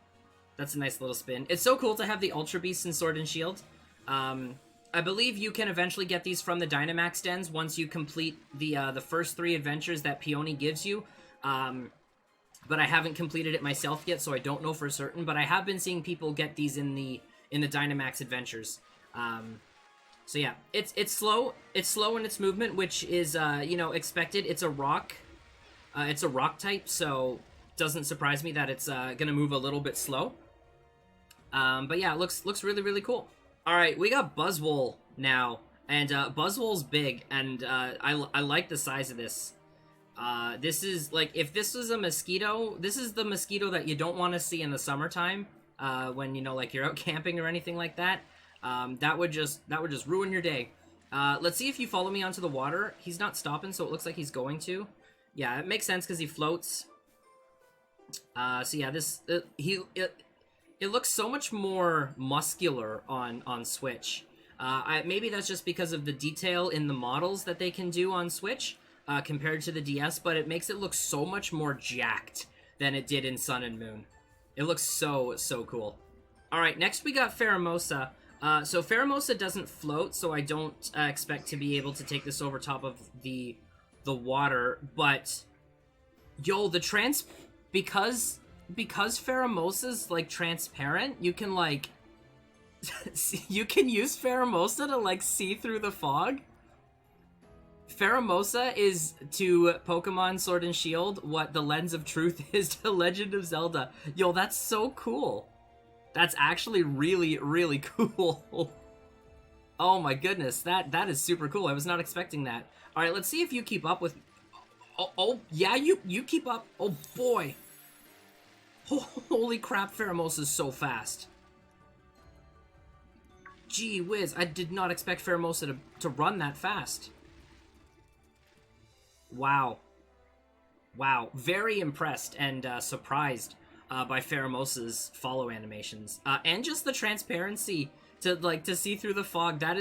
That's a nice little spin. It's so cool to have the Ultra Beasts in Sword and Shield. I believe you can eventually get these from the Dynamax dens once you complete the first 3 adventures that Peony gives you. But I haven't completed it myself yet, so I don't know for certain. But I have been seeing people get these in the Dynamax adventures. So yeah, it's slow. It's slow in its movement, which is you know, expected. It's a rock. It's a rock type, so doesn't surprise me that it's gonna move a little bit slow. But yeah, it looks really, really cool. All right, we got Buzzwole now, and Buzzwole's big, and I like the size of this. This is like, if this was a mosquito, this is the mosquito that you don't want to see in the summertime, when, you know, like you're out camping or anything like that. That would just ruin your day. Let's see if you follow me onto the water. He's not stopping, so it looks like he's going to. Yeah, it makes sense because he floats. So yeah, it looks so much more muscular on Switch. Maybe that's just because of the detail in the models that they can do on Switch, compared to the DS, but it makes it look so much more jacked than it did in Sun and Moon. It looks so cool. Alright, next we got Pheromosa. So Pheromosa doesn't float, so I don't expect to be able to take this over top of the water, but yo, because Pheromosa's like transparent, you can like you can use Pheromosa to like see through the fog. Pheromosa is to Pokemon Sword and Shield what the Lens of Truth is to Legend of Zelda. Yo, that's so cool. That's actually really, really cool. Oh my goodness, that is super cool. I was not expecting that. All right, let's see if you keep up with... Oh yeah, you keep up. Oh boy. Holy crap, Pheromosa's so fast. Gee whiz, I did not expect Pheromosa to run that fast. Wow. Wow, very impressed and surprised by Pheromosa's follow animations. And just the transparency to see through the fog. That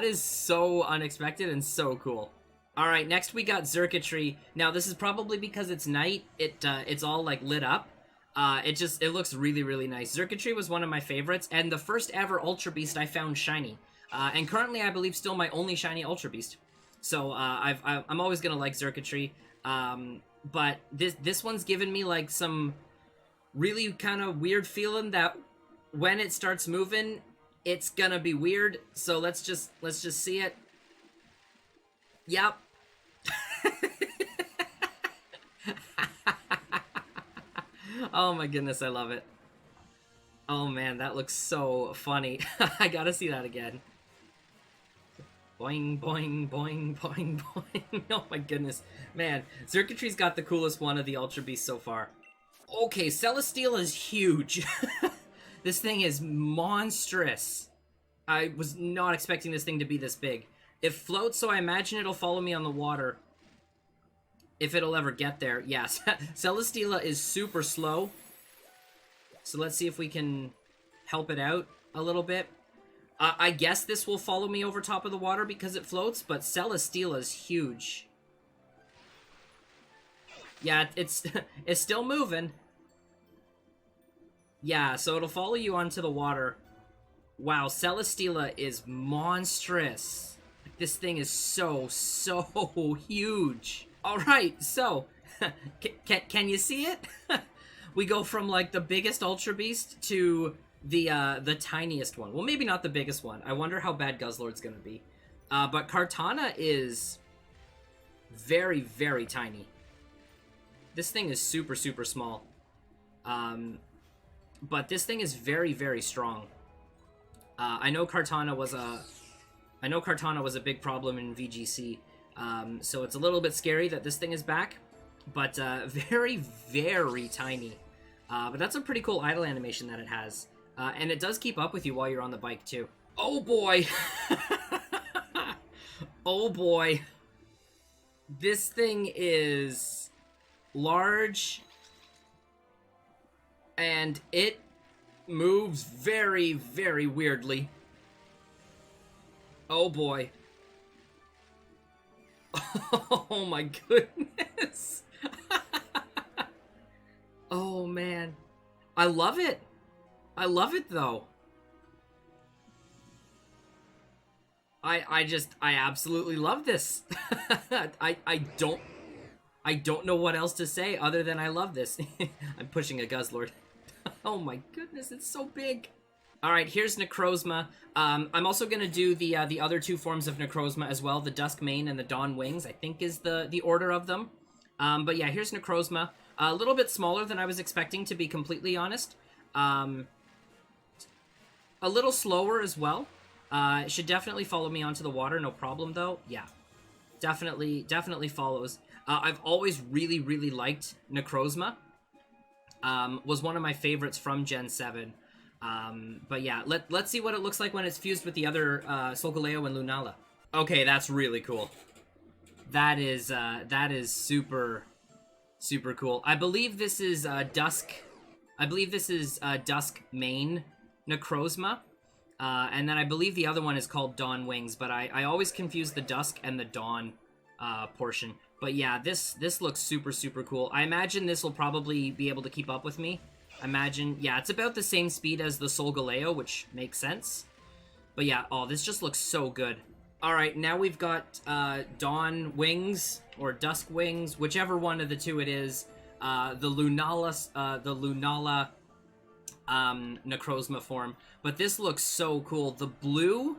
is so unexpected and so cool. All right, next we got Xurkitree. Now this is probably because it's night. It's all like lit up. It looks really, really nice. Xurkitree was one of my favorites, and the first ever Ultra Beast I found shiny. And currently, I believe, still my only shiny Ultra Beast. So I'm always gonna like Xurkitree. But this one's given me like some really kind of weird feeling that when it starts moving, It's gonna be weird, so let's just see it. Yep. Oh my goodness, I love it. Oh man, that looks so funny. I gotta see that again. Boing, boing, boing, boing, boing. Oh my goodness. Man, Xercatry's got the coolest one of the Ultra Beasts so far. Okay, Celesteela is huge. This thing is monstrous. I was not expecting this thing to be this big. It floats, so I imagine it'll follow me on the water. If it'll ever get there. Yes, Celesteela is super slow. So let's see if we can help it out a little bit. I guess this will follow me over top of the water because it floats, but Celesteela is huge. Yeah, it's still moving. Yeah, so it'll follow you onto the water. Wow, Celesteela is monstrous. This thing is so huge. Alright, so, can you see it? We go from, like, the biggest Ultra Beast to the tiniest one. Well, maybe not the biggest one. I wonder how bad Guzzlord's gonna be. But Kartana is very, very tiny. This thing is super small. But this thing is very, very strong. I know Kartana was a big problem in VGC. So it's a little bit scary that this thing is back, but very, very tiny. But that's a pretty cool idle animation that it has. And it does keep up with you while you're on the bike, too. Oh, boy! Oh, boy. This thing is large, and it moves very, very weirdly. Oh, boy. Oh my goodness. Oh man. I love it. I love it though. I absolutely love this. I don't know what else to say other than I love this. I'm pushing a Guzzlord. Oh my goodness, it's so big. Alright, here's Necrozma. I'm also going to do the other two forms of Necrozma as well, the Dusk Mane and the Dawn Wings, I think is the order of them. But yeah, here's Necrozma. A little bit smaller than I was expecting, to be completely honest. A little slower as well. It should definitely follow me onto the water, no problem though. Yeah, definitely follows. I've always really liked Necrozma. Was one of my favorites from Gen 7. But yeah, let's see what it looks like when it's fused with the other Solgaleo and Lunala. Okay, that's really cool. That is super cool. I believe this is Dusk. I believe this is Dusk Mane Necrozma. And then I believe the other one is called Dawn Wings, but I always confuse the Dusk and the Dawn portion. But yeah, this looks super cool. I imagine this will probably be able to keep up with me. Imagine, yeah, it's about the same speed as the Solgaleo, which makes sense. But yeah, oh, this just looks so good. Alright, now we've got Dawn Wings, or Dusk Wings, whichever one of the two it is. The Lunala Necrozma form. But this looks so cool. The blue,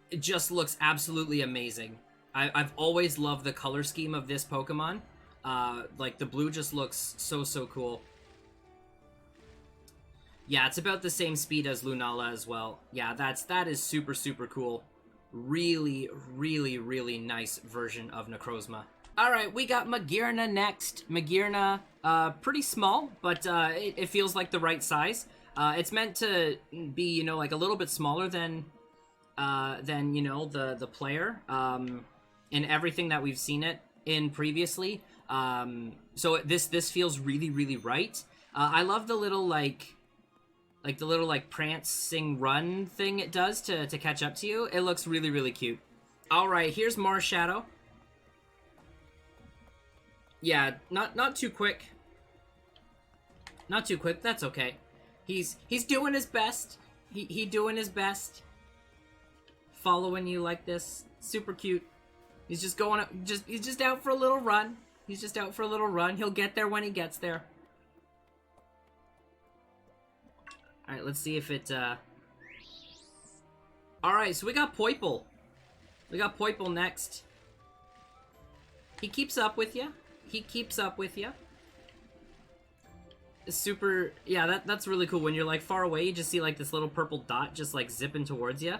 it just looks absolutely amazing. I've always loved the color scheme of this Pokemon. Like, the blue just looks so cool. Yeah, it's about the same speed as Lunala as well. Yeah, that is super cool. Really nice version of Necrozma. Alright, we got Magearna next. Magearna, pretty small, but it feels like the right size. It's meant to be, you know, like a little bit smaller than you know, the player, in everything that we've seen it in previously. So this feels really right. I love the little, like the little, like, prancing run thing it does to catch up to you. It looks really cute. Alright, here's Marshadow. Yeah, not too quick. Not too quick, that's okay. He's doing his best. He doing his best. Following you like this. Super cute. He's just going, he's just out for a little run. He's just out for a little run. He'll get there when he gets there. Alright, let's see if it, Alright, so we got Poipole. We got Poipole next. He keeps up with you. He keeps up with you. Super... Yeah, that's really cool. When you're, like, far away, you just see, like, this little purple dot just, like, zipping towards you.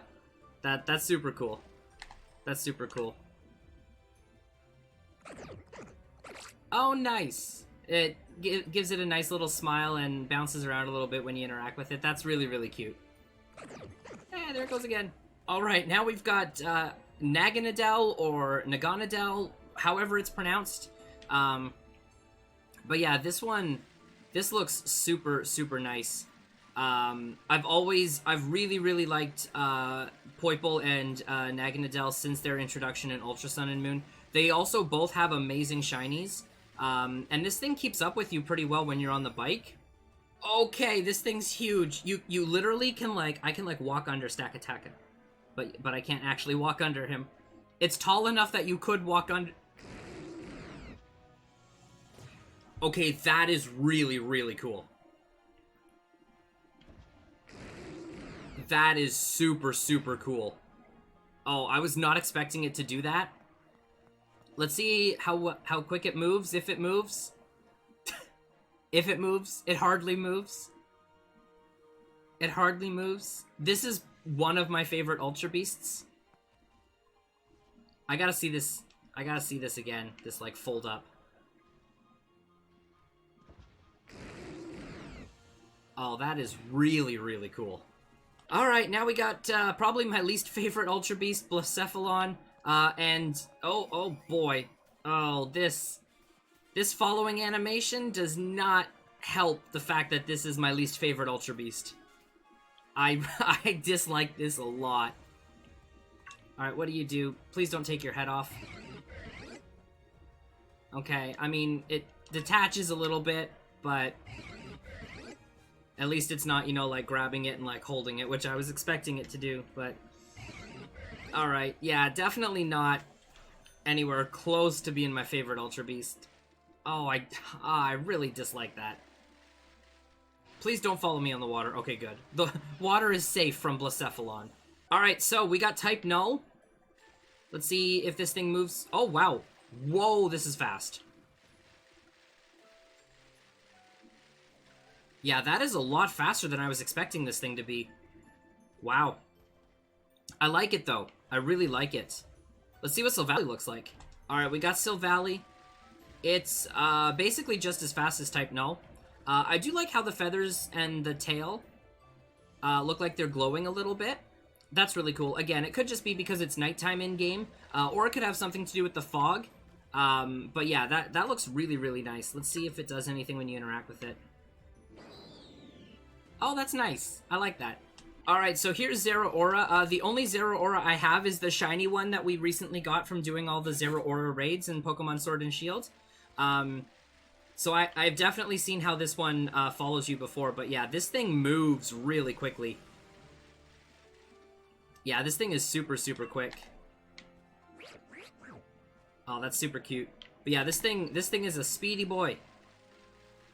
That's super cool. That's super cool. Oh, nice. It gives it a nice little smile and bounces around a little bit when you interact with it. That's really, really cute. Hey, there it goes again. Alright, now we've got Naganadel or Naganadel, however it's pronounced. But yeah, this looks super, super nice. I've really, really liked Poipole and Naganadel since their introduction in Ultra Sun and Moon. They also both have amazing shinies. And this thing keeps up with you pretty well when you're on the bike. Okay, this thing's huge. You literally can, like, I can, like, walk under Stakataka. But I can't actually walk under him. It's tall enough that you could walk under... Okay, that is really, really cool. That is super, super cool. Oh, I was not expecting it to do that. Let's see how quick it moves, if it moves. If it moves, it hardly moves. It hardly moves. This is one of my favorite Ultra Beasts. I gotta see this. I gotta see this again. This, like, fold up. Oh, that is really, really cool. Alright, now we got probably my least favorite Ultra Beast, Blacephalon. And, oh boy. Oh, this following animation does not help the fact that this is my least favorite Ultra Beast. I dislike this a lot. Alright, what do? Please don't take your head off. Okay, I mean, it detaches a little bit, but at least it's not, you know, like, grabbing it and, like, holding it, which I was expecting it to do, but... Alright, yeah, definitely not anywhere close to being my favorite Ultra Beast. Oh, I really dislike that. Please don't follow me on the water. Okay, good. The water is safe from Blacephalon. Alright, so we got Type Null. Let's see if this thing moves. Oh, wow. Whoa, this is fast. Yeah, that is a lot faster than I was expecting this thing to be. Wow. I like it, though. I really like it. Let's see what Silvally looks like. Alright, we got Silvally. It's basically just as fast as Type Null. I do like how the feathers and the tail look like they're glowing a little bit. That's really cool. Again, it could just be because it's nighttime in-game, or it could have something to do with the fog. But yeah, that looks really, really nice. Let's see if it does anything when you interact with it. Oh, that's nice. I like that. Alright, so here's Zeraora. The only Zeraora I have is the shiny one that we recently got from doing all the Zeraora raids in Pokemon Sword and Shield. So I've definitely seen how this one follows you before, but yeah, this thing moves really quickly. Yeah, this thing is super, super quick. Oh, that's super cute. But yeah, this thing is a speedy boy.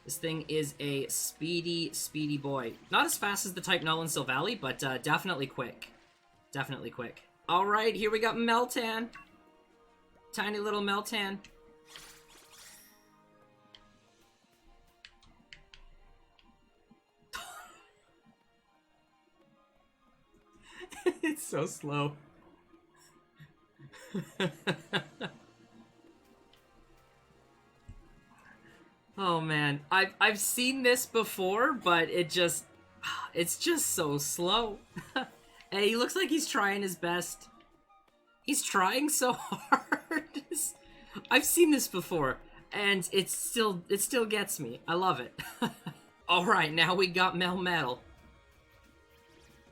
This thing is a speedy, speedy boy. Not as fast as the Type Null and Silvally, but definitely quick. Definitely quick. Alright, here we got Meltan. Tiny little Meltan. It's so slow. Oh man, I've seen this before, but it's just so slow. Hey, he looks like he's trying his best. He's trying so hard. I've seen this before, and it still gets me. I love it. All right, now we got Melmetal.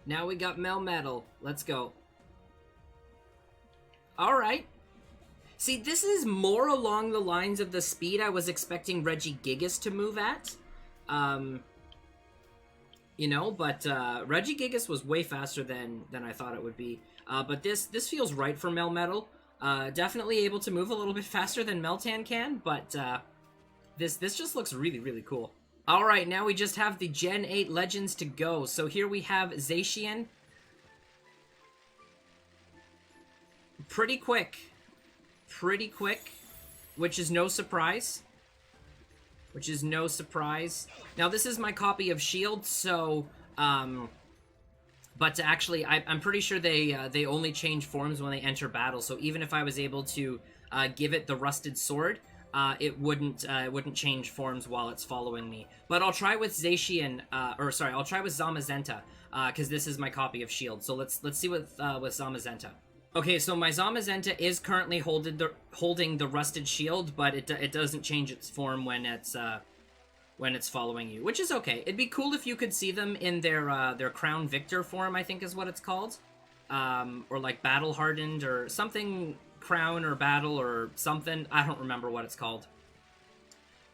Now we got Melmetal. Let's go. All right. See, this is more along the lines of the speed I was expecting Regigigas to move at. You know, but Regigigas was way faster than I thought it would be. But this feels right for Melmetal. Definitely able to move a little bit faster than Meltan can, but this just looks really, really cool. Alright, now we just have the Gen 8 Legends to go. So here we have Zacian. pretty quick. Pretty quick, which is no surprise. Now, this is my copy of Shield, so, but actually, I'm pretty sure they only change forms when they enter battle, so even if I was able to give it the Rusted Sword, it wouldn't change forms while it's following me. But I'll try with Zacian, I'll try with Zamazenta, because this is my copy of Shield. So let's see with Zamazenta. Okay, so my Zamazenta is currently holding the Rusted Shield, but it doesn't change its form when it's following you, which is okay. It'd be cool if you could see them in their Crown Victor form, I think is what it's called, or like Battle Hardened or something, Crown or Battle or something. I don't remember what it's called.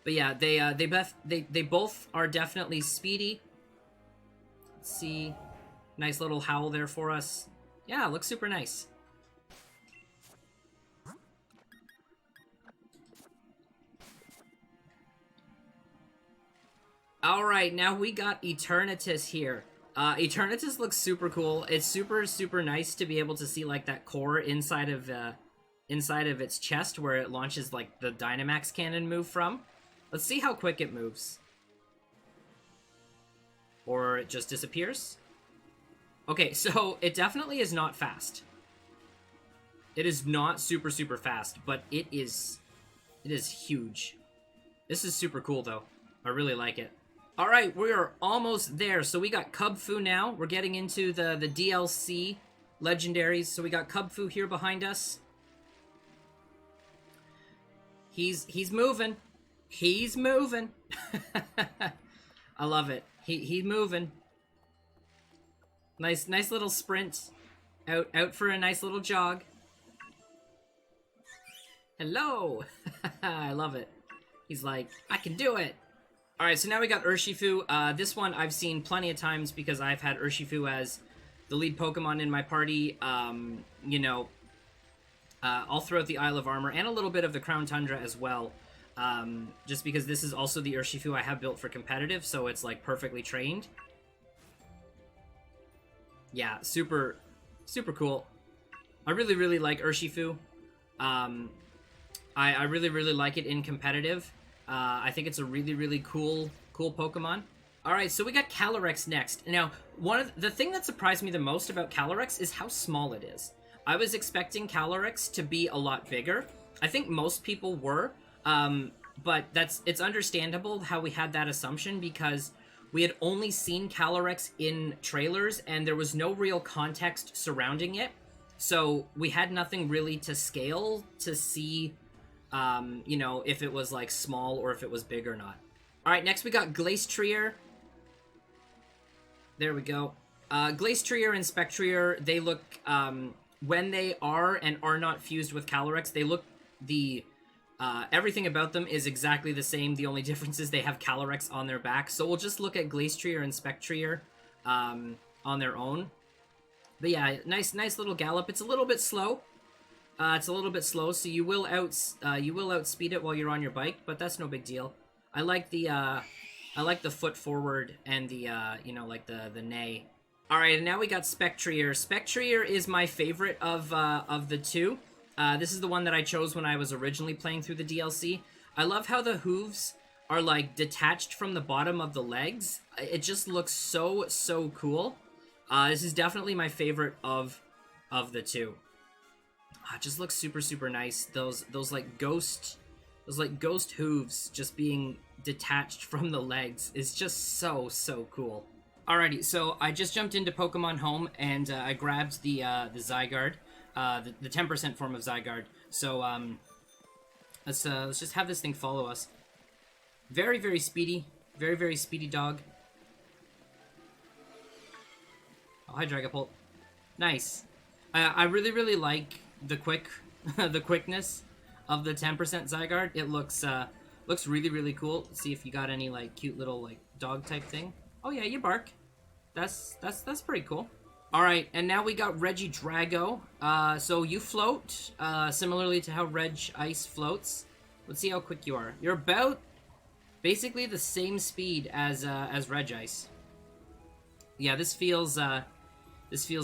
But yeah, they both are definitely speedy. Let's see, nice little howl there for us. Yeah, looks super nice. Alright, now we got Eternatus here. Eternatus looks super cool. It's super nice to be able to see, like, that core inside of its chest where it launches, like, the Dynamax cannon move from. Let's see how quick it moves. Or it just disappears. Okay, so it definitely is not fast. It is not super fast, but it is huge. This is super cool, though. I really like it. Alright, we are almost there. So we got Kubfu now. We're getting into the DLC legendaries. So we got Kubfu here behind us. He's moving. He's moving. I love it. He's moving. Nice little sprint. Out for a nice little jog. Hello. I love it. He's like, I can do it. Alright, so now we got Urshifu. This one I've seen plenty of times because I've had Urshifu as the lead Pokemon in my party, you know, all throughout the Isle of Armor, and a little bit of the Crown Tundra as well, just because this is also the Urshifu I have built for competitive, so it's, like, perfectly trained. Yeah, super cool. I really like Urshifu. I really like it in competitive. I think it's a really cool Pokemon. Alright, so we got Calyrex next. Now, the thing that surprised me the most about Calyrex is how small it is. I was expecting Calyrex to be a lot bigger. I think most people were, but it's understandable how we had that assumption because we had only seen Calyrex in trailers and there was no real context surrounding it. So we had nothing really to scale to see, you know, if it was, like, small or if it was big or not. Alright, next we got Glastrier. There we go. Glastrier and Spectrier, they look, when they are and are not fused with Calyrex, they look, everything about them is exactly the same. The only difference is they have Calyrex on their back. So we'll just look at Glastrier and Spectrier, on their own. But yeah, nice little gallop. It's a little bit slow. So you will outspeed it while you're on your bike, but that's no big deal. I like the foot forward and the you know, like the neigh. All right, and now we got Spectrier. Spectrier is my favorite of the two. This is the one that I chose when I was originally playing through the DLC. I love how the hooves are, like, detached from the bottom of the legs. It just looks so cool. This is definitely my favorite of the two. It just looks super nice. Those like ghost hooves just being detached from the legs is just so cool. Alrighty, so I just jumped into Pokemon Home and I grabbed the Zygarde, the 10% form of Zygarde. So let's just have this thing follow us. Very speedy, very speedy dog. Oh, hi Dragapult. Nice. I really like the quickness of the 10% Zygarde. It looks really cool. Let's see if you got any, like, cute little, like, dog type thing. Oh yeah, you bark. That's pretty cool. All right, and now we got Reggie Drago. So you float similarly to how Reg Ice floats. Let's see how quick you are. You're about basically the same speed as Reg Ice. Yeah, this feels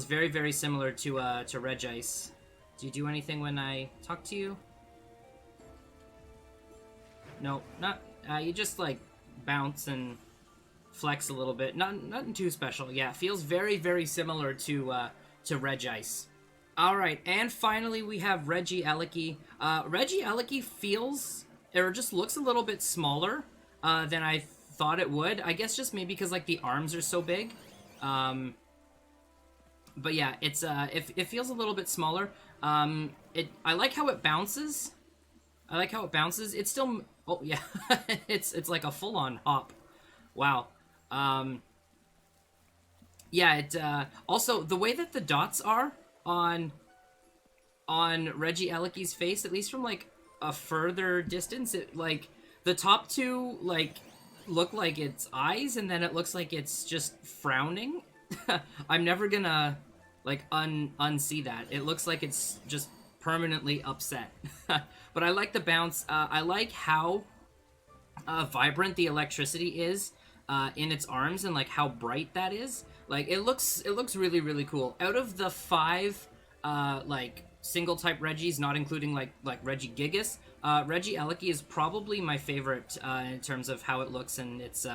very similar to Reg Ice. Do you do anything when I talk to you? No, not. You just like bounce and flex a little bit. Nothing too special. Yeah, feels very, very similar to Regice. All right, and finally we have Reggie Eliki. Reggie Eliki feels, or just looks a little bit smaller than I thought it would. I guess just maybe because like the arms are so big. But yeah, it's it feels a little bit smaller. I like how it bounces. It's still, oh yeah, it's like a full-on hop. Wow. Yeah, it also the way that the dots are on Reggie Eliki's face, at least from like a further distance, it like the top two like look like it's eyes, and then it looks like it's just frowning. I'm never gonna like unsee that. It looks like it's just permanently upset. But I like the bounce. I like how vibrant the electricity is in its arms, and like how bright that is. Like it looks really, really cool. Out of the 5 like single type Reggies, not including like Reggie Gigas, Reggie Eliki is probably my favorite in terms of how it looks, and it's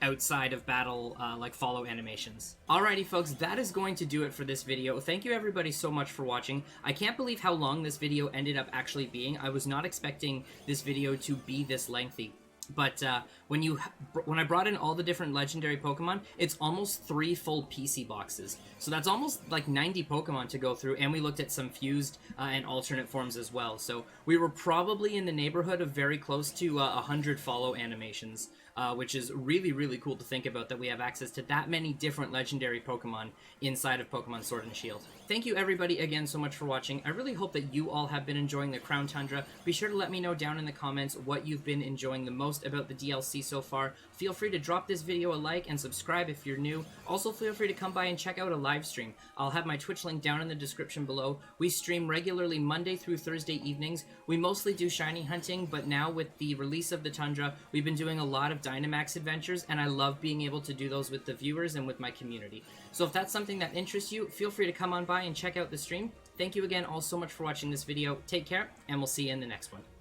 outside of battle like follow animations. Alrighty folks, that is going to do it for this video. Thank you everybody so much for watching. I can't believe how long this video ended up actually being. I was not expecting this video to be this lengthy. But when I brought in all the different legendary Pokemon, it's almost 3 full PC boxes. So that's almost like 90 Pokemon to go through, and we looked at some fused and alternate forms as well. So we were probably in the neighborhood of very close to 100 follow animations, which is really, really cool to think about, that we have access to that many different legendary Pokemon inside of Pokemon Sword and Shield. Thank you everybody again so much for watching. I really hope that you all have been enjoying the Crown Tundra. Be sure to let me know down in the comments what you've been enjoying the most about the DLC so far. Feel free to drop this video a like and subscribe if you're new. Also feel free to come by and check out a live stream. I'll have my Twitch link down in the description below. We stream regularly Monday through Thursday evenings. We mostly do shiny hunting, but now with the release of the Tundra, we've been doing a lot of Dynamax adventures, and I love being able to do those with the viewers and with my community. So if that's something that interests you, feel free to come on by and check out the stream. Thank you again all so much for watching this video. Take care, and we'll see you in the next one.